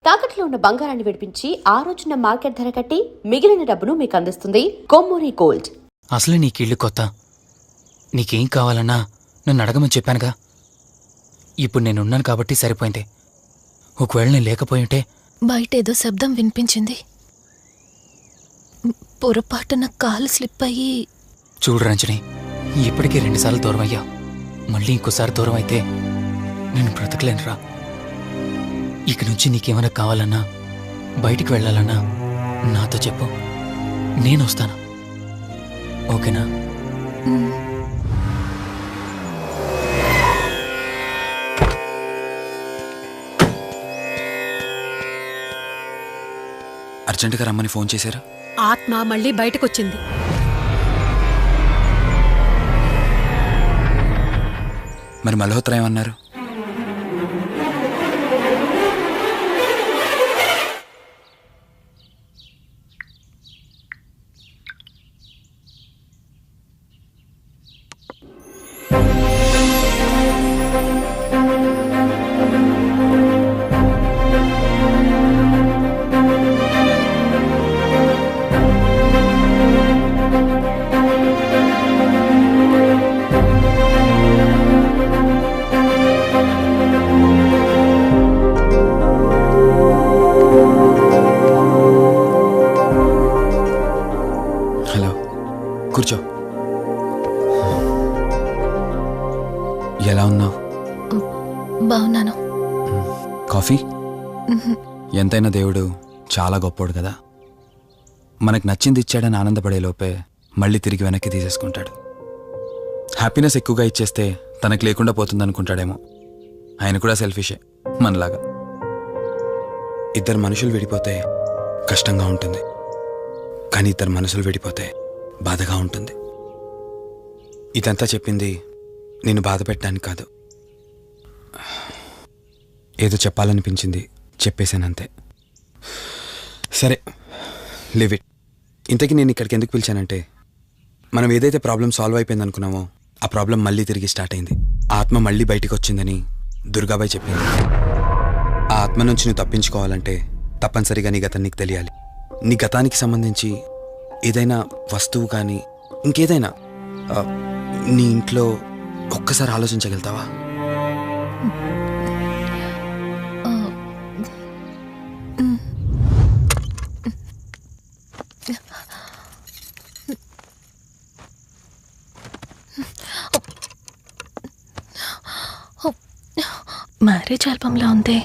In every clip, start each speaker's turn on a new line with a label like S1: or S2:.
S1: తాకట్లో ఉన్న బంగారాన్ని విడిపించి ఆ రోజున మార్కెట్ ధర కట్టి మిగిలిన డబ్బును మీకు అందిస్తుంది కొమ్మూరి గోల్డ్.
S2: అసలే నీకిళ్ళు కొత్త. నీకేం కావాలన్నా నన్ను అడగమని చెప్పానుగా. ఇప్పుడు నేనున్నాను కాబట్టి సరిపోయింది. ఒకవేళ నేను లేకపోయింటే
S3: బయటేదో శబ్దం వినిపించింది. పొరపాటున కాలు స్లిప్ అయ్యి.
S2: చూడు రంజని, ఇప్పటికే 2 సార్లు దూరం అయ్యా. మళ్ళీ ఇంకోసారి దూరం అయితే నేను బ్రతకలేనురా. ఇక నుంచి నీకేమైనా కావాలన్నా బయటికి వెళ్ళాలన్నా నాతో చెప్పు, నేను వస్తాను. ఓకేనా?
S4: అర్జెంటుగా రమ్మని ఫోన్ చేశారా?
S5: ఆత్మ మళ్ళీ బయటకొచ్చింది.
S4: మరి మల్హోత్రా ఏమన్నారు? కూర్చో. ఎలా ఉన్నావు?
S3: బాగున్నాను.
S4: కాఫీ? ఎంతైనా దేవుడు చాలా గొప్పోడు కదా. మనకు నచ్చింది ఇచ్చాడని ఆనందపడే లోపే మళ్ళీ తిరిగి వెనక్కి తీసేసుకుంటాడు. హ్యాపీనెస్ ఎక్కువగా ఇచ్చేస్తే తనకు లేకుండా పోతుందనుకుంటాడేమో. ఆయన కూడా సెల్ఫిషే మనలాగా. ఇద్దరు మనుషులు విడిపోతే కష్టంగా ఉంటుంది, కానీ ఇద్దరు మనసులు విడిపోతే బాధగా ఉంటుంది. ఇదంతా చెప్పింది నేను బాధ పెట్టడానికి కాదు. ఏదో చెప్పాలనిపించింది, చెప్పేశానంతే. సరే, లివ్ ఇట్. ఇంతకీ నేను ఇక్కడికి ఎందుకు పిలిచానంటే, మనం ఏదైతే ప్రాబ్లం సాల్వ్ అయిపోయింది అనుకున్నామో ఆ ప్రాబ్లం మళ్ళీ తిరిగి స్టార్ట్ అయింది. ఆత్మ మళ్ళీ బయటికి వచ్చిందని దుర్గాబాయ్ చెప్పింది. ఆ ఆత్మ నుంచి నువ్వు తప్పించుకోవాలంటే తప్పనిసరిగా నీ గతం నీకు తెలియాలి. నీ గతానికి సంబంధించి ఏదైనా వస్తువు కానీ ఇంకేదైనా నీ ఇంట్లో ఒక్కసారి ఆలోచించగలుగుతావా?
S3: మ్యారేజ్ ఆల్బంలా ఉంది.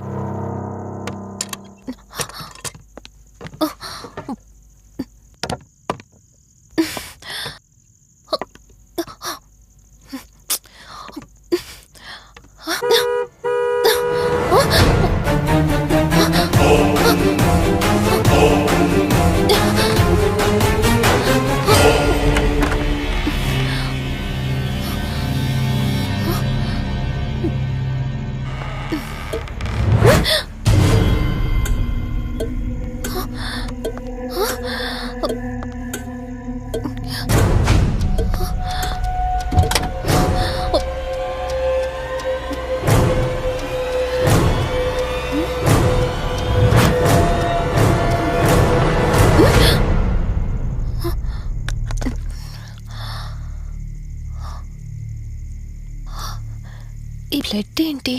S3: ఈ బ్లడ్ ఏంటి?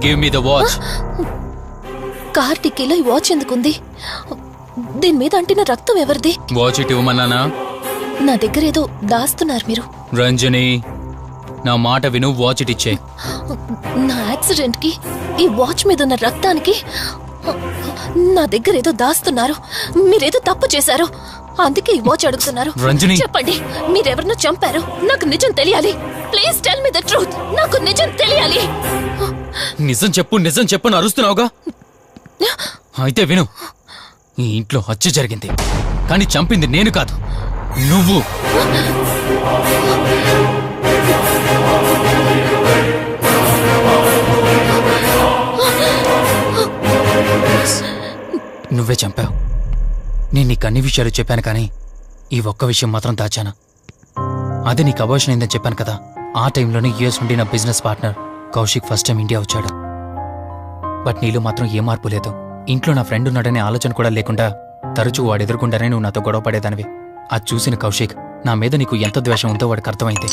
S2: Give me the watch.
S3: Car టిక్కీలో ఈ వాచ్ ఎందుకుంది? దీని మీద అంటిన రక్తం ఎవరిది?
S2: వాచ్ ఇటు ఇవ్వమన్నానా?
S3: నా దగ్గర ఏదో దాస్తున్నారు మీరు.
S2: రంజని, నా మాట విను, వాచ్ ఇటు ఇచ్చే.
S3: నా యాక్సిడెంట్ కి, ఈ వాచ్ మీద ఉన్న రక్తానికి నా దగ్గర ఏదో దాస్తున్నారు. మీరేదో తప్పు చేశారు, అందుకే ఈ వాచ్ అడుగుతున్నారు.
S2: రంజని,
S3: చెప్పండి, మీరెవరినో చంపారు. నాకు నిజం తెలియాలి. Please tell me the truth. నాకు నిజం తెలియాలి.
S2: నిజం చెప్పు, నిజం చెప్పు అని అరుస్తున్నావుగా. అయితే విను, ఈ ఇంట్లో హత్య జరిగింది, కానీ చంపింది నేను కాదు, నువ్వు. నువ్వే చంపావు. నేను నీకు అన్ని విషయాలు చెప్పాను, కానీ ఈ ఒక్క విషయం మాత్రం దాచాను. అది నీకు అబార్షన్ అయిందని చెప్పాను కదా. ఆ టైంలోనే యూఎస్ నుండి నా business partner Kaushik first time India వచ్చాడు. బట్ నీలో మాత్రం ఏ మార్పు లేదు. ఇంట్లో నా ఫ్రెండ్ ఉన్నాడనే ఆలోచన కూడా లేకుండా తరచూ వాడు ఎదుర్కొంటానే నువ్వు నాతో గొడవ పడేదానివి. అది చూసిన కౌశిక్ నా మీద నీకు ఎంత ద్వేషం ఉందో వాడికి అర్థమైంది.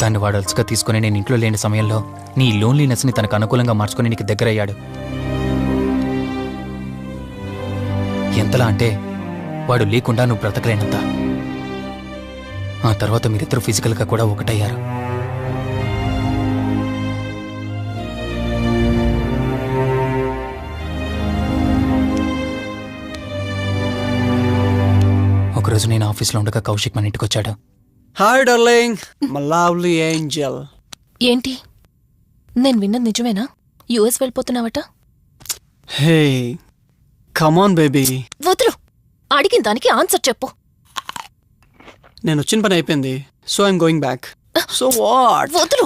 S2: దాన్ని వాడు అలసిగా తీసుకుని నేను ఇంట్లో లేని సమయంలో నీ లోన్లీనెస్ని తనకు అనుకూలంగా మార్చుకుని నీకు దగ్గరయ్యాడు. ఎంతలా అంటే వాడు లేకుండా నువ్వు బ్రతకలేనంత. ఆ తర్వాత మీరిద్దరూ ఫిజికల్గా కూడా ఒకటయ్యారు. ఒకరోజు నేను ఆఫీస్లో ఉండగా కౌశిక్ మన ఇంటికి వచ్చాడు.
S6: Hi darling, my lovely angel.
S3: ఏంటి నేను విన్నది నిజమేనా? యుఎస్ వెళ్ళిపోతున్నావట?
S6: Hey come on baby.
S3: వదులు, అడిగిన దానికి ఆన్సర్ చెప్పు.
S6: నేను వచ్చిన పని అయిపోయింది, so I'm going back. So what?
S3: వదులు.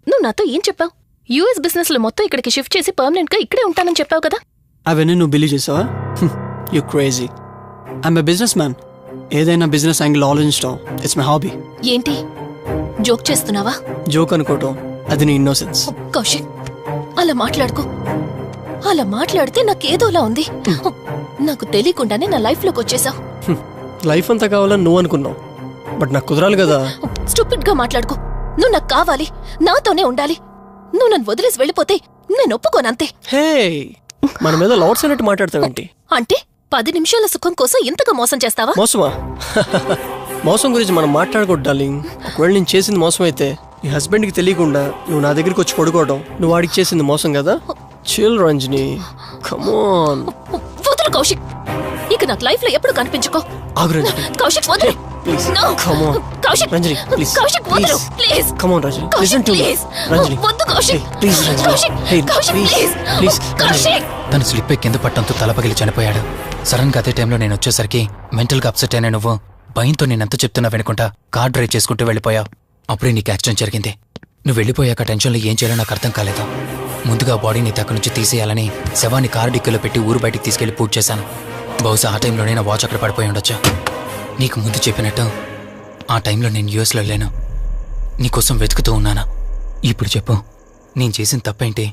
S3: నువ్వు నాతో ఏం చెప్పావు? యుఎస్ బిజినెస్ లో మొత్తం ఇక్కడికి షిఫ్ట్ చేసి పర్మనెంట్ గా ఇక్కడే ఉంటానని చెప్పావు కదా.
S6: అవన్నీ నువ్వు బిలీవ్ చేసావా? You crazy. I'm a business man. ఏదైనా బిజినెస్ యాంగిల్ ఆలోచించడం ఇట్స్ మై హాబీ.
S3: ఏంటి జోక్ చేస్తున్నావా?
S6: జోక్ అనుకోవటం అది నీ ఇన్నోసెన్స్.
S3: కౌశిక్, అలా మాట్లాడుకో. అలా మాట్లాడితే నాకేదోలా ఉంది. నాకు తెలియకుండానే నా లైఫ్ లోకి వచ్చేసావు.
S6: లైఫ్ అంతా కావాలని నువ్వు అనుకున్నావు, బట్ నాకు కుదరాలి కదా.
S3: స్టూపిడ్ గా మాట్లాడుకో. నువ్వు నాకు కావాలి, నాతోనే ఉండాలి. నువ్వు నన్ను వదిలేసి వెళ్ళిపోతే నేను ఒప్పుకోనంతే.
S6: హే, మన మీద లవర్స్ అన్నట్టు మాట్లాడతావేంటి?
S3: అంటే 10 నిమిషాల సుఖం కోసం ఇంతగా మోసం చేస్తావా?
S6: మోసమా? మోసం గురించి మనం మాట్లాడకూడదు డార్లింగ్. ఒకవేళ నేను చేసింది మోసం అయితే నీ హస్బెండ్కి తెలియకుండా నువ్వు నా దగ్గరికి వచ్చి పడుకోవడం నువ్వు వాడికి చేసింది మోసం కదా. Chill Ranjani, come on.
S3: వదులు కౌశిక్, ఇక నాకు లైఫ్ లో ఎప్పుడు కనిపించుకో.
S6: ఆగు రంజని,
S3: కౌశిక్ వదులు.
S6: Please.
S3: No.
S6: Come on
S3: Kaushik,
S6: Ranjani, please.
S3: Kaushik వదులు please.
S6: Come on Ranjani,
S3: Kaushik
S6: listen to me.
S3: Please.
S6: Ranjani,
S3: వద్దు Kaushik.
S6: Please Ranjani.
S3: Kaushik,
S6: hey
S3: Kaushik
S6: please
S3: please.
S6: Please.
S3: Kaushik.
S2: తను స్లిప్ అయి కింద పట్టడంతో తలపగిలి చనిపోయాడు. సడన్ గా అదే టైంలో నేను వచ్చేసరికి మెంటల్ గా అప్సెట్ అయినా నువ్వు భయంతో నేనెంత చెప్తున్నా వెనుకుంటా కార్ డ్రైవ్ చేసుకుంటూ వెళ్ళిపోయావు. అప్పుడే నీకు యాక్సిడెంట్ జరిగింది. నువ్వు వెళ్ళిపోయాక టెన్షన్లో ఏం చేయాలో నాకు అర్థం కాలేదు. ముందుగా బాడీని అక్కడి నుంచి తీసేయాలని శవాన్ని కారు డిక్కీలో పెట్టి ఊరు బయటికి తీసుకెళ్లి పూజ చేశాను. బహుశా ఆ టైంలోనే నా వాచ్ అక్కడ పడిపోయి ఉండొచ్చు. నీకు ముందు చెప్పినట్టు ఆ టైంలో నేను యూఎస్లో లేను. నీకోసం వెతుకుతూ ఉన్నాను. ఇప్పుడు చెప్పు, నేను చేసిన తప్పేంటి?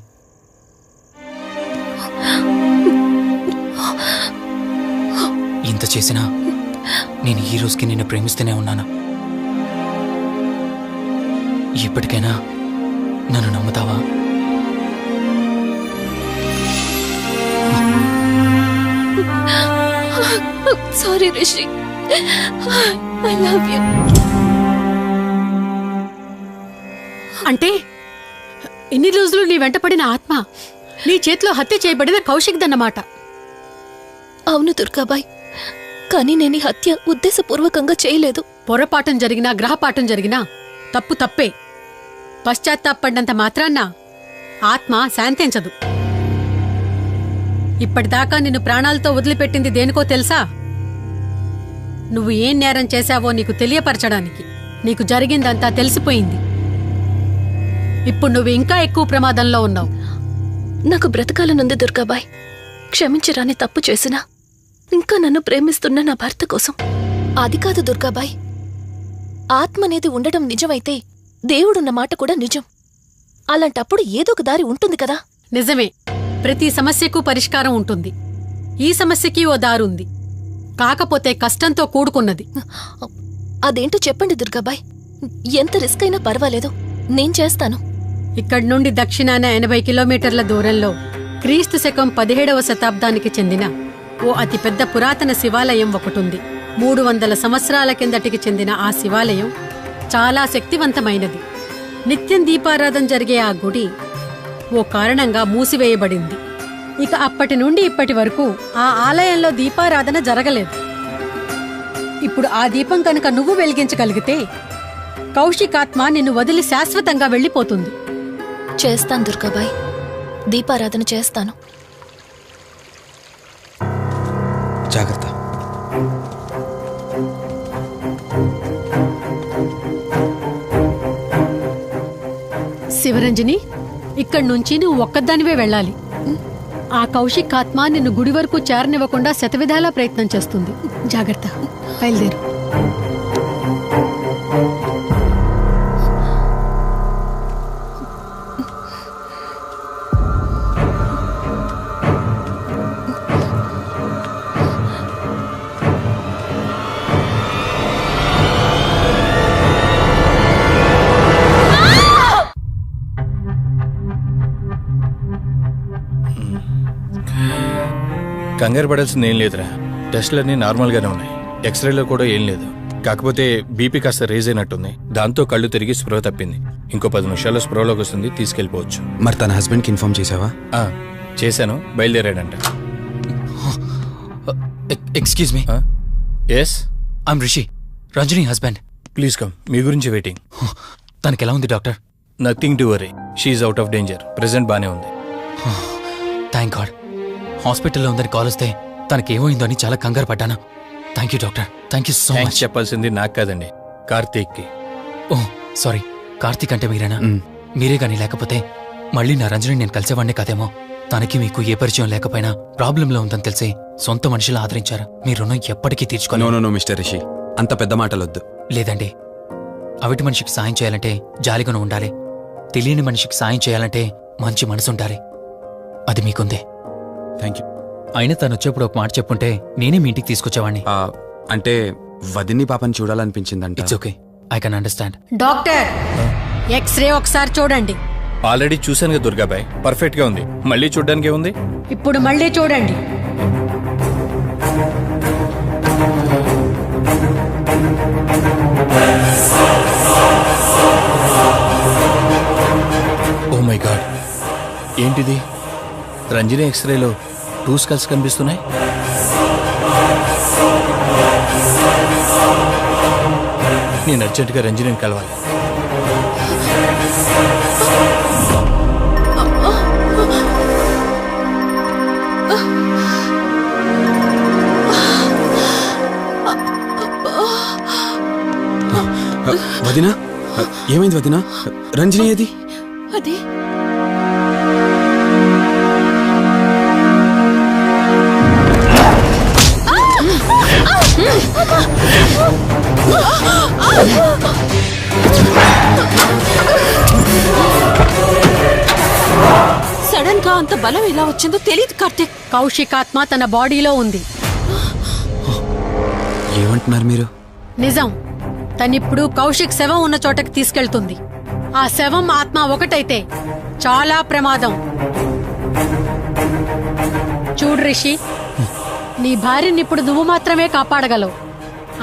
S2: ఇంత చేసినా నేను ఈ రోజుకి నిన్ను ప్రేమిస్తూనే ఉన్నాను. ఇప్పటికైనా నన్ను నమ్ముతావా?
S3: Sorry Rishi, I love you.
S5: అంటే ఇన్ని రోజులు నీ వెంటపడిన ఆత్మ నీ చేతిలో హత్య చేయబడిన కౌశిక్ దన్నమాట.
S3: అవును దుర్గాబాయ్, కానీ నేను ఈ హత్య ఉద్దేశపూర్వకంగా చేయలేదు.
S5: పొరపాఠం జరిగినా గ్రహపాఠం జరిగినా తప్పు తప్పే. పశ్చాత్తాపడినంత మాత్రాన్న ఆత్మ శాంతించదు. ఇప్పటిదాకా నిన్ను ప్రాణాలతో వదిలిపెట్టింది దేనికో తెలుసా? నువ్వు ఏం నేరం చేశావో నీకు తెలియపరచడానికి. నీకు జరిగిందంతా తెలిసిపోయింది. ఇప్పుడు నువ్వు ఇంకా ఎక్కువ ప్రమాదంలో ఉన్నావు.
S3: నాకు బ్రతకాలనుంది దుర్గాబాయ్. క్షమించరాని తప్పు చేసినా ఇంకా నన్ను ప్రేమిస్తున్న నా భర్త కోసం. అది కాదు దుర్గాబాయ్, ఆత్మ అనేది ఉండడం నిజమైతే దేవుడున్న మాట కూడా నిజం. అలాంటప్పుడు ఏదో ఒక దారి ఉంటుంది కదా.
S5: నిజమే, ప్రతి సమస్యకు పరిష్కారం ఉంటుంది. ఈ సమస్యకి ఓ దారుంది, కాకపోతే కష్టంతో కూడుకున్నది.
S3: అదేంటో చెప్పండి దుర్గాబాయ్. ఎంత రిస్క్ అయినా పర్వాలేదు, నేను చేస్తాను.
S5: ఇక్కడి నుండి దక్షిణాన 80 కిలోమీటర్ల దూరంలో క్రీస్తు శకం 17వ శతాబ్దానికి చెందిన ఓ అతిపెద్ద పురాతన శివాలయం ఒకటుంది. 300 సంవత్సరాల కిందటికి చెందిన ఆ శివాలయం చాలా శక్తివంతమైనది. నిత్యం దీపారాధన జరిగే ఆ గుడి ఓ కారణంగా మూసివేయబడింది. ఇక అప్పటి నుండి ఇప్పటి వరకు ఆ ఆలయంలో దీపారాధన జరగలేదు. ఇప్పుడు ఆ దీపం కనుక నువ్వు వెలిగించగలిగితే కౌశికాత్మ నిన్ను వదిలి శాశ్వతంగా వెళ్ళిపోతుంది.
S3: చేస్తాను దుర్గాబాయ్, దీపారాధన చేస్తాను.
S4: జాగ్రత్త.
S5: శివరంజని, ఇక్కడి నుంచి నువ్వు ఒక్కదానివే వెళ్ళాలి. ఆ కౌశిక్ ఆత్మ నిన్ను గుడి వరకు చేరనివ్వకుండా శతవిధాలా ప్రయత్నం చేస్తుంది. జాగ్రత్త, బయలుదేరు.
S7: కంగారు పడాల్సింది ఏం లేదురా, టెస్టులన్నీ నార్మల్గానే ఉన్నాయి, ఎక్స్రేలో కూడా ఏం లేదు. కాకపోతే బీపీ కాస్త రేజ్ అయినట్టుంది, దాంతో కళ్ళు తిరిగి స్పృహ తప్పింది. ఇంకో 10 నిమిషాల్లో స్పృహలోకి వస్తుంది, తీసుకెళ్ళిపోవచ్చు.
S4: మరి తన హస్బెండ్కి ఇన్ఫార్మ్ చేసావా?
S7: చేశాను, బయలుదేరాడంట.
S2: Excuse me,
S7: yes,
S2: I'm Rishi, Ranjani husband.
S7: Please come, మీ గురించి వెయిటింగ్.
S2: తనకి ఎలా ఉంది doctor?
S7: Nothing to worry, she's out of danger, present బానే ఉంది.
S2: Thank God. హాస్పిటల్లో ఉందని కాల్ వస్తే తనకి ఏమైందో అని చాలా కంగారు పడ్డాను. Thank you doctor, thank you so
S7: thanks
S2: much.
S7: చెప్పాల్సింది నాకు కాదండి, కార్తీక్కి.
S2: ఓ సారీ, కార్తీక్ అంటే మీరేనా? మీరే గానీ లేకపోతే మళ్ళీ నా రంజని నేను కలిసేవాడినే కాదేమో. తనకి మీకు ఏ పరిచయం లేకపోయినా ప్రాబ్లంలో ఉందని తెలిసి సొంత మనుషులు ఆదరించారు. మీ రుణం ఎప్పటికీ
S4: నో
S2: తీర్చుకోను.
S4: నో నో మిస్టర్ రిషి, అంత పెద్ద మాటలొద్దు.
S2: లేదండి, అవిటి మనిషికి సాయం చేయాలంటే జాలిగుణం ఉండాలి. తెలియని మనిషికి సాయం చేయాలంటే మంచి మనసు ఉండాలి. అది మీకుందే.
S4: Thank you.
S2: అయినా తను వచ్చేప్పుడు ఒక మాట చెప్పుంటే నేనే మీ ఇంటికి తీసుకొచ్చేవాడిని.
S4: అంటే వదిన్ని పాపని చూడాలనిపించిందంట.
S2: It's okay, I can understand.
S5: Doctor, X-ray ఒకసారి చూడండి.
S7: ఆల్రెడీ చూశాను కదా దుర్గాబాయ్, పర్ఫెక్ట్ గా ఉంది, మళ్ళీ చూడ్డానికి ఏముంది?
S5: ఇప్పుడు మళ్ళీ చూడండి.
S7: ఓ మై గాడ్, ఏంటిది? రంజని ఎక్స్రేలో 2 స్కల్స్ కనిపిస్తున్నాయి. నేను అర్జెంటుగా రంజనిని కలవాలి.
S4: వదినా, ఏమైంది వదినా? రంజని ఏది?
S3: అది సడన్ గా అంత బలం ఎలా వచ్చిందో తెలియదు కార్తీక్.
S5: కౌశికాత్మ తన బాడీలో ఉంది.
S4: ఏమంటున్నారు మీరు?
S5: నిజం. తనిప్పుడు కౌశిక్ శవం ఉన్న చోటకి తీసుకెళ్తుంది. ఆ శవం ఆత్మ ఒకటైతే చాలా ప్రమాదం. చూడు రిషి, నీ భార్యని ఇప్పుడు నువ్వు మాత్రమే కాపాడగలవు.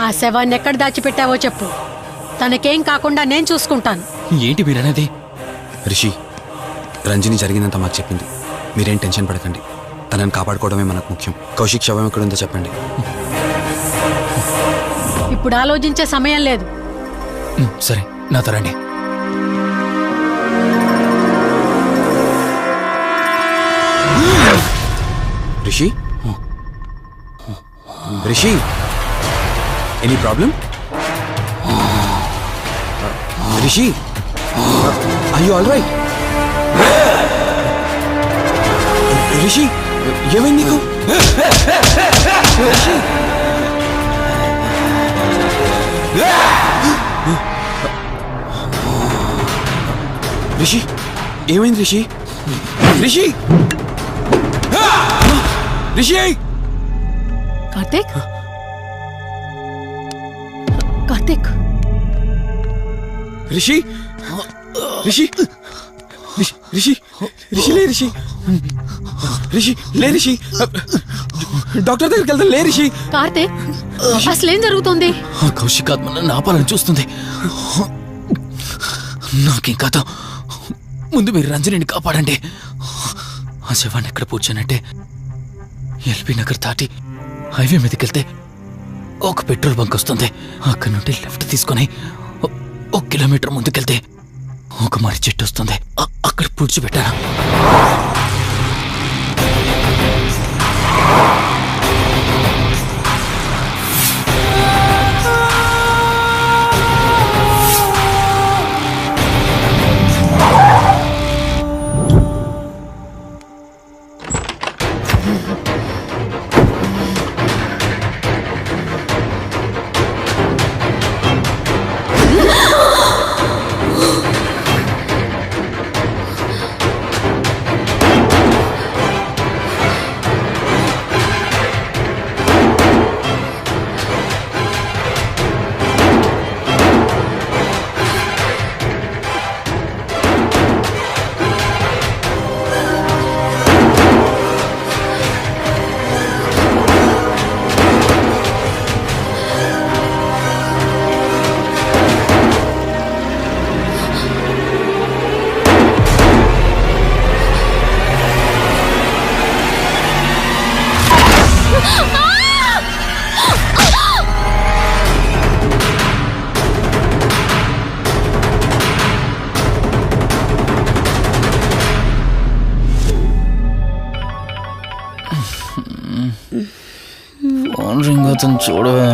S5: ఆ శవాన్ని ఎక్కడ దాచిపెట్టావో చెప్పు, తనకేం కాకుండా నేను చూసుకుంటాను.
S2: ఏంటి మీరనేది?
S4: రిషి, రంజని జరిగిందంతా మాకు చెప్పింది. మీరేం టెన్షన్ పడకండి, తనని కాపాడుకోవడమే మనకు ముఖ్యం. కౌశిక్ శవం ఎక్కడుందో చెప్పండి.
S5: ఇప్పుడు ఆలోచించే సమయం లేదు.
S2: సరే, నాతో రండి.
S4: Rishi, Rishi, any problem? Rishi, are you all right? Rishi, ఏమైంది నీకు? రిషి, రిషి, ఏమైంది రిషి? రిషి, రిషి!
S5: కార్తీక్, కార్తీక్,
S4: రిషి, రిషి, రిషి, రిషి, లే రిషి, రిషి, లే రిషి, డాక్టర్ దగ్గరికి వెళ్తాం. లే రిషి.
S5: కార్తీక్, అసలేం జరుగుతుంది?
S2: ఆ కౌశికాత్మ నన్ను ఆపాలని చూస్తుంది. నాకేం కాదు, ముందు మీరు రంజనిని కాపాడండి. ఆ శవాన్ని ఎక్కడ పూడ్చానంటే ఎల్బీ నగర్ దాటి హైవే మీదకెళ్తే ఒక పెట్రోల్ బంక్ వస్తుంది. అక్కడ నుండి లెఫ్ట్ తీసుకొని 1 కిలోమీటర్ ముందుకెళ్తే ఒక మర్రి చెట్టు వస్తుంది. అక్కడ పూడ్చిపెట్టాను. కొంచెం చూడవే.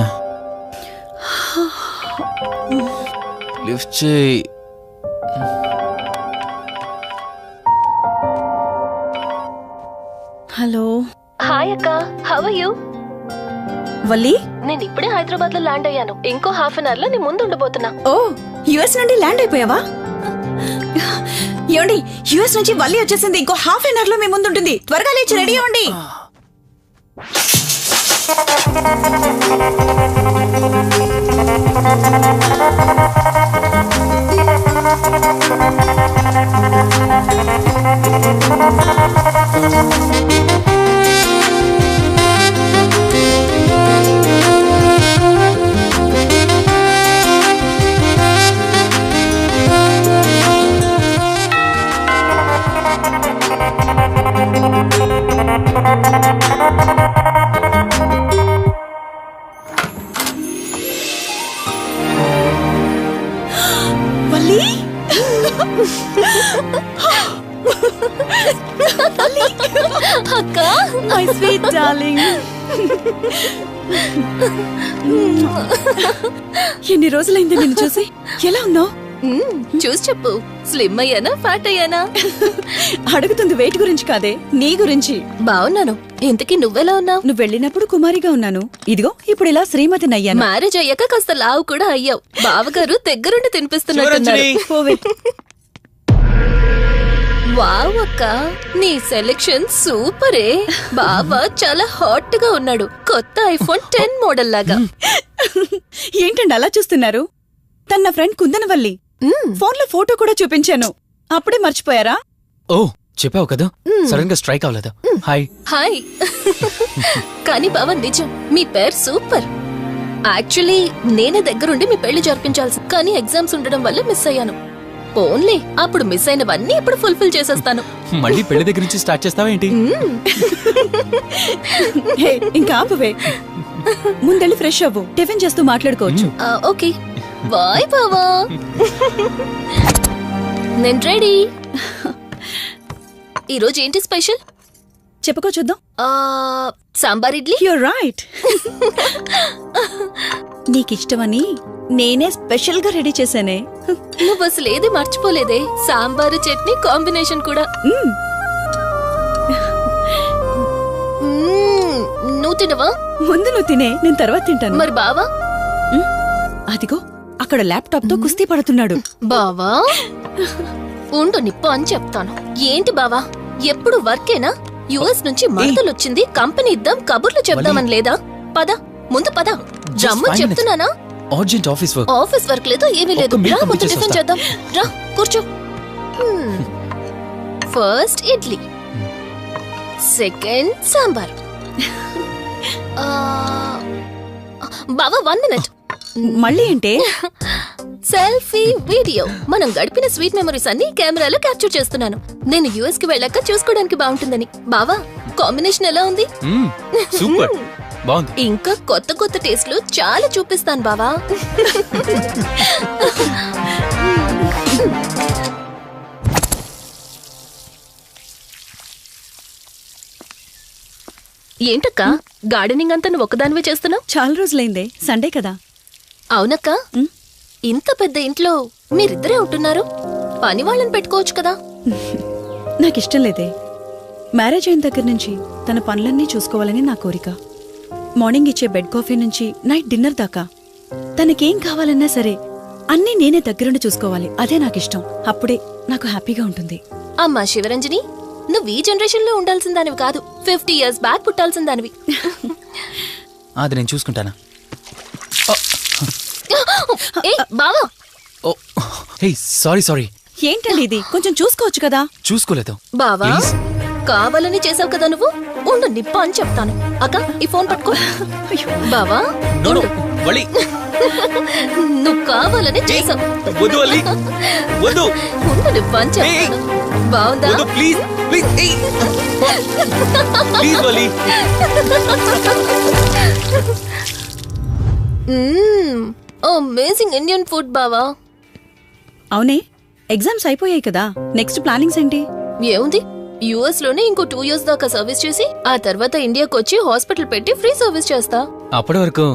S2: లిఫ్ట్ చేయి.
S8: హలో
S3: హాయ్ అక్క, హౌ ఆర్ యు?
S8: వల్లి.
S3: నేను ఇప్పుడే హైదరాబాద్ లో ల్యాండ్ అయ్యాను. ఇంకో హాఫ్ అన్ అవర్ లో నీ ముందు ఉండబోతున్నా.
S8: ఓ, యుఎస్ నుండి ల్యాండ్ అయిపోయావా? ఏమండి, యుఎస్ నుంచి వల్లి వచ్చేసింది. ఇంకో హాఫ్ అన్ అవర్ లో మీ ముందు ఉంటుంది. త్వరగా లేచి రెడీ అవ్వండి. వల్లి,
S3: అక్క,
S8: మై స్వీట్ డార్లింగ్. ఎన్ని రోజులైంది నిన్ను చూసి. ఎలా ఉన్నావు?
S3: చూసి చెప్పు. స్లిమ్ అయ్యానా, ఫ్యాట్ అయ్యానా?
S8: అడుగుతుంది వెయిట్ గురించి కాదే, నీ గురించి.
S3: బాగున్నాను. ఇంతకీ నువ్వెలా ఉన్నావు?
S8: నువ్వు వెళ్ళినప్పుడు కుమారిగా ఉన్నాను. ఇదిగో ఇప్పుడు ఇలా శ్రీమతిని అయ్యాను.
S3: మ్యారేజ్ అయ్యాక కాస్త లావు కూడా అయ్యావు. బావగారు దగ్గరుండి తినిపిస్తున్నట్టున్నారు.
S8: పోవే.
S3: వావ్ అక్క, నీ సెలెక్షన్ సూపరే. బావ చాలా హాట్ గా ఉన్నాడు. కొత్త ఐఫోన్ 10 మోడల్ లాగా.
S8: ఏంటండి అలా చూస్తున్నారు? తన ఫ్రెండ్ కుందనవల్లి. ఫోన్ లో ఫోటో కూడా చూపించాను. అప్పుడే మర్చిపోయారా?
S2: ఓ, చెప్పావు కదా, సడన్ గా స్ట్రైక్ అవ్వలేదు. హాయ్.
S3: హాయ్. కానీ బావ నిజం, మీ పేరు సూపర్. యాక్చువల్లీ నేనే దగ్గరుండి మీ పెళ్లి జరిపించాల్సి, కానీ ఎగ్జామ్స్ ఉండడం వల్ల మిస్ అయ్యాను. ఓన్లీ అప్పుడు మిస్ అయినవన్నీ ఇప్పుడు ఫుల్ఫిల్ చేసేస్తాను.
S2: మళ్ళీ పెళ్లి దగ్గర నుంచి స్టార్ట్ చేస్తావా ఏంటి?
S8: హే, ఇంకా ఆపువే. ముందెళ్ళి ఫ్రెష్ అవ్వు. టిఫిన్ చేస్తూ మాట్లాడుకోవచ్చు.
S3: ఓకే బాయ్ బావా. నేను రెడీ. ఈరోజు ఏంటి స్పెషల్?
S8: చెప్పుకో చూద్దాం.
S3: సాంబార్ ఇడ్లీ.
S8: You're right. నీకిష్టమని నేనే స్పెషల్ గా రెడీ చేశానే.
S3: నువ్వు అసలు ఏది మర్చిపోలేదే. సాంబారు చట్నీ కాంబినేషన్ కూడా. నువ్వు తినవా?
S8: ముందు నువ్వు తినే, నేను తర్వాత తింటాను.
S3: మరి బావా?
S8: అదిగో అక్కడ ల్యాప్టాప్ తో కుస్తీ పడుతున్నాడు.
S3: బావా ఉండు, నిప్పు అని చెప్తాను. ఏంటి బావా, ఎప్పుడు వర్కేనా? యుఎస్ నుంచి మరదలొచ్చింది, కంపెనీ ఇద్దాం, కబుర్లు చెప్దామని లేదా? పద ముందు పద. రమ్మని చెప్తున్నానా?
S2: Urgent office work.
S3: Office work లేదు, ఏమీ లేదు. రా ముందు టిఫిన్ చేద్దాం. రా కూర్చో. First idli, second sambar. బావా 1 మినిట్.
S8: మళ్ళీ ఏంటే?
S3: Selfie video. మనం గడిపిన స్వీట్ మెమరీస్ అన్ని కెమెరాలో క్యాప్చర్ చేస్తున్నాను. నేను యుఎస్ కి వెళ్ళాక చూసుకోవడానికి బాగుంటుందని. బావా కాంబినేషన్ ఎలా ఉంది?
S2: సూపర్, బాగుంది.
S3: ఇంకా కొత్త కొత్త టేస్ట్లు చాలా చూపిస్తాను బావా. ఏంటక్క, గార్డెనింగ్ అంతా నువ్వు ఒకదానివే చేస్తున్నావు?
S8: చాలా రోజులైందే, సండే కదా.
S3: అవునక్క, ఇంత పెద్ద ఇంట్లో మీరిద్దరే ఉంటున్నారు. పని వాళ్ళని పెట్టుకోవచ్చు కదా.
S8: నాకిష్టం లేదే. మ్యారేజ్ అయిన దగ్గర నుంచి తన పనులన్నీ చూసుకోవాలని నా కోరిక. మార్నింగ్ ఇచ్చే బెడ్ కాఫీ నుంచి నైట్ డిన్నర్ దాకా తనకేం కావాలన్నా సరే అన్నీ నేనే దగ్గరుండి చూసుకోవాలి. అదే నాకిష్టం. అప్పుడే నాకు హ్యాపీగా ఉంటుంది.
S3: అమ్మా శివరంజని, నువ్వు ఈ జనరేషన్ లో ఉండాల్సిన దానివి కాదు. 50 years బ్యాక్ పుట్టాల్సిన దానివి.
S2: అది నేను చూసుకుంటానా?
S3: బావా.
S2: ఓ హే, సారీ.
S8: ఏంటండి ఇది? కొంచెం చూసుకోవచ్చు కదా.
S2: చూసుకోలేదు.
S3: బావా కావాలని చేసావు కదా నువ్వు. ఉండు, నిప్ప అని చెప్తాను. అక్క ఈ ఫోన్ పట్టుకో. బావా నువ్వు కావాలని చేసావు. ఉండు, నిప్ప అని చెప్తాను. బావుందా? అమేజింగ్ ఇండియన్ ఫుడ్ బావా.
S8: అవునే, ఎగ్జామ్స్ అయిపోయాయి కదా. నెక్స్ట్ ప్లానింగ్స్ ఏంటి?
S3: ఏముంది, యుఎస్ లోనే ఇంకో 2 years దాకా సర్వీస్ చేసి ఆ తర్వాత ఇండియాకి వచ్చి హాస్పిటల్ పెట్టి ఫ్రీ సర్వీస్ చేస్తా.
S2: అప్పటి వరకు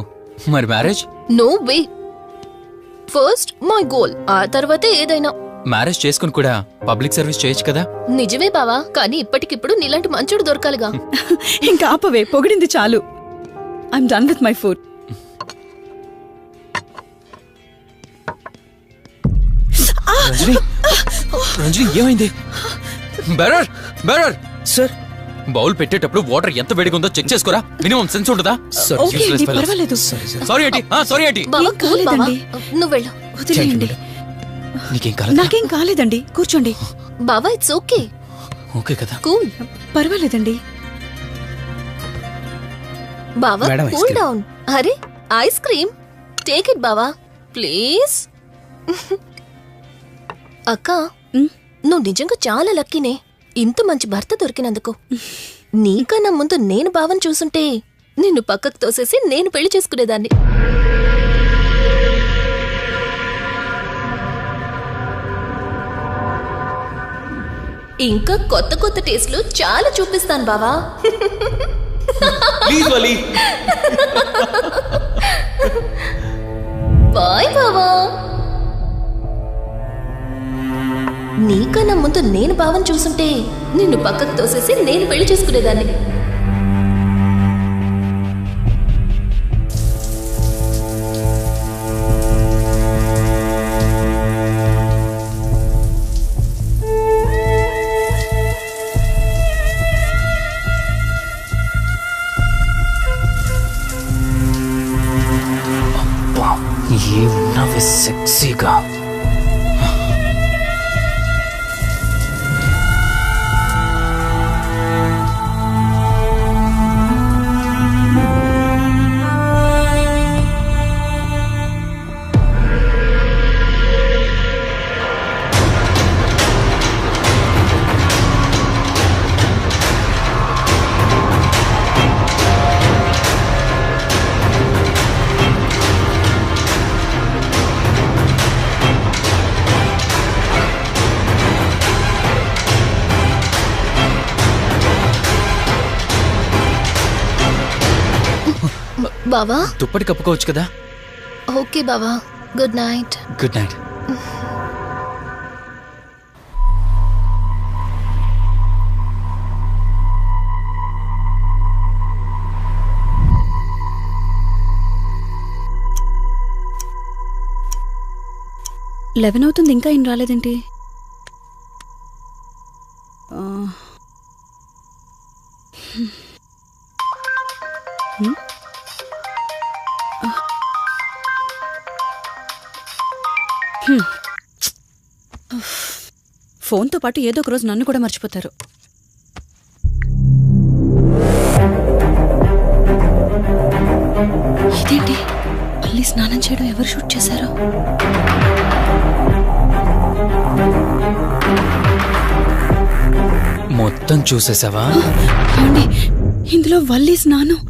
S2: మరి marriage?
S3: No way. First my goal, ఆ తర్వాతే ఏదైనా.
S2: మ్యారేజ్ చేసుకుని కూడా పబ్లిక్ సర్వీస్ చేయొచ్చు కదా.
S3: నిజమే బావా, కానీ ఇప్పటికిప్పుడు నీలాంటి మంచుడు దొరకాలిగా.
S8: ఇంకా ఆపవే, పొగిడింది చాలు. I'm done with my food.
S2: Ranjani, Ranjani ఏమైంది? బెరర్ బెరర్
S6: సార్
S2: బౌల్ పెట్టేటప్పుడు వాటర్ ఎంత వేడిగా ఉందో చెక్ చేసుకోరా. మినిమం సెన్స్ ఉంటుందా?
S8: ఓకే అండి, పర్వాలేదు.
S2: సారీ ఏంటి, సారీ ఏంటి.
S3: బావా,
S8: ఏం
S3: కూల్ బావా.
S8: కాలేదండి.
S3: నువ్వు వెళ్ళు.
S8: వదిలేయండి.
S2: నీకేం కాలేదు?
S8: నాకేం కాలేదండి, కూర్చోండి.
S3: బావా, ఇట్స్ ఓకే.
S2: ఓకే కదా.
S3: కూల్.
S8: పర్వాలేదండి.
S3: బావా,
S6: madam, ice
S3: cool
S6: cream.
S3: Down. అరే, ఐస్ క్రీమ్. టేక్ ఇట్ బావా, ప్లీజ్. అక్క,
S8: ఉమ్,
S3: నువ్వు నిజంగా చాలా లక్కీనే, ఇంత మంచి భర్త దొరికినందుకు. నీకన్నా ముందు నేను బావని చూసుంటే నిన్ను పక్కకు తోసేసి నేను పెళ్లి చేసుకునేదాన్ని. ఇంకా కొత్త కొత్త టేస్ట్లు చాలా చూపిస్తాను బావా.
S2: Please Vali.
S3: బాయ్ బావా. నీకన్నా ముందు నేను బావని చూసుంటే నిన్ను పక్కకు తోసేసి నేను పెళ్లి చేసుకునేదాన్ని.
S2: ఏమున్నావే సెక్సీగా.
S3: బావా,
S2: దుప్పటి కప్పుకోవచ్చు కదా.
S3: ఓకే బావా, good night.
S2: Good night.
S8: Eleven అవుతుంది, ఇంకా ఏం రాలేదేంటి? ఫోన్తో పాటు ఏదో ఒక రోజు నన్ను కూడా మర్చిపోతారు. ఇదేంటి, మళ్ళీ స్నానం చేయడం ఎవరు షూట్ చేశారో?
S2: మొత్తం చూసేసావా?
S8: ఏమండి, ఇందులో వల్లి స్నానం.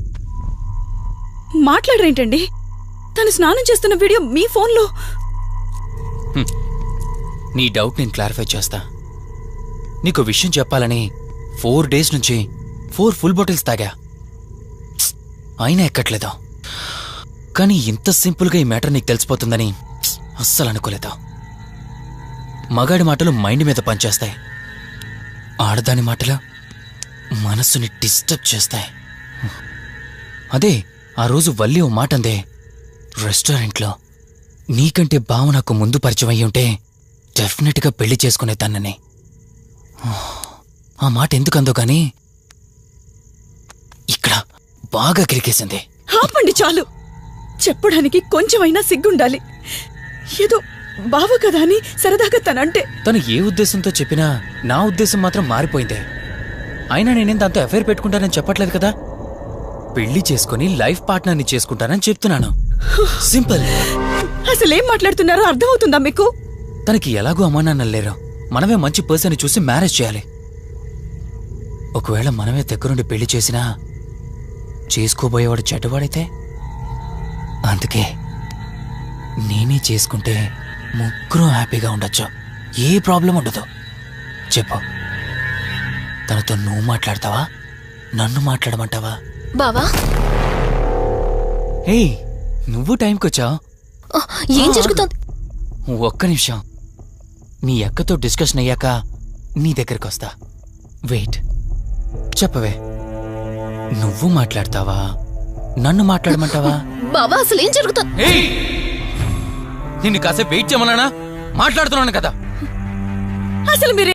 S8: మాట్లాడరేంటండి? తను స్నానం చేస్తున్న వీడియో మీ ఫోన్లో.
S2: నీ డౌట్ నేను క్లారిఫై చేస్తా. నీకు విషయం చెప్పాలని 4 days నుంచి 4 full bottles తాగా, అయినా ఎక్కట్లేదు. కానీ ఇంత సింపుల్గా ఈ మ్యాటర్ నీకు తెలిసిపోతుందని అస్సలు అనుకోలేదు. మగాడి మాటలు మైండ్ మీద పనిచేస్తాయి, ఆడదాని మాటలు మనస్సుని డిస్టర్బ్ చేస్తాయి. అదే ఆ రోజు వల్లి ఓ మాట అందే రెస్టారెంట్లో, నీకంటే బావ నాకు ముందు పరిచయం అయ్యి ఉంటే డెఫినెట్గా పెళ్లి చేసుకునేదాన్నని. ఆ మాట ఎందుకందో గాని ఇక్కడ బాగా కిరికేసింది.
S8: ఆపండి చాలు. చెప్పడానికి కొంచెమైనా సిగ్గుండాలి. ఏదో బావ కదా అని సరదాగా తనంటే.
S2: తను ఏ ఉద్దేశంతో చెప్పినా నా ఉద్దేశం మాత్రం మారిపోయిందే. అయినా నేనేం దాంతో అఫైర్ పెట్టుకుంటానని చెప్పట్లేదు కదా. పెళ్లి చేసుకుని లైఫ్ పార్ట్నర్ని చేసుకుంటానని చెప్తున్నాను. సింపుల్.
S8: అసలేం మాట్లాడుతున్నారో అర్థమవుతుందా మీకు?
S2: తనకి ఎలాగూ అమ్మానాన్నలు లేరు. మనమే మంచి పర్సన్ చూసి మ్యారేజ్ చేయాలి. ఒకవేళ మనమే దగ్గరుండి పెళ్లి చేసినా చేసుకోబోయేవాడు చెడ్డవాడైతే, అందుకే నేనే చేసుకుంటే ముగ్గురు హ్యాపీగా ఉండొచ్చు. ఏ ప్రాబ్లం ఉండదు. చెప్పు. తనతో నువ్వు మాట్లాడతావా నన్ను మాట్లాడమంటావా?
S3: బావా
S2: ఏయ్ నువ్వు టైంకి వచ్చావు.
S3: ఆ, ఏం జరుగుతోంది?
S2: ఒక్క నిమిషం, మీ అక్కతో డిస్కషన్ అయ్యాక నీ దగ్గరికి వస్తా. వెయిట్, చెప్పవే, నువ్వు మాట్లాడతావా నన్ను మాట్లాడమంటావా?
S3: బావా అసలు ఏం జరుగుతోంది?
S2: ఏయ్ నిన్ను కాసేపు వెయిట్ చేయమన్నానా? మాట్లాడుతున్నాను కదా.
S8: అసలు మీరు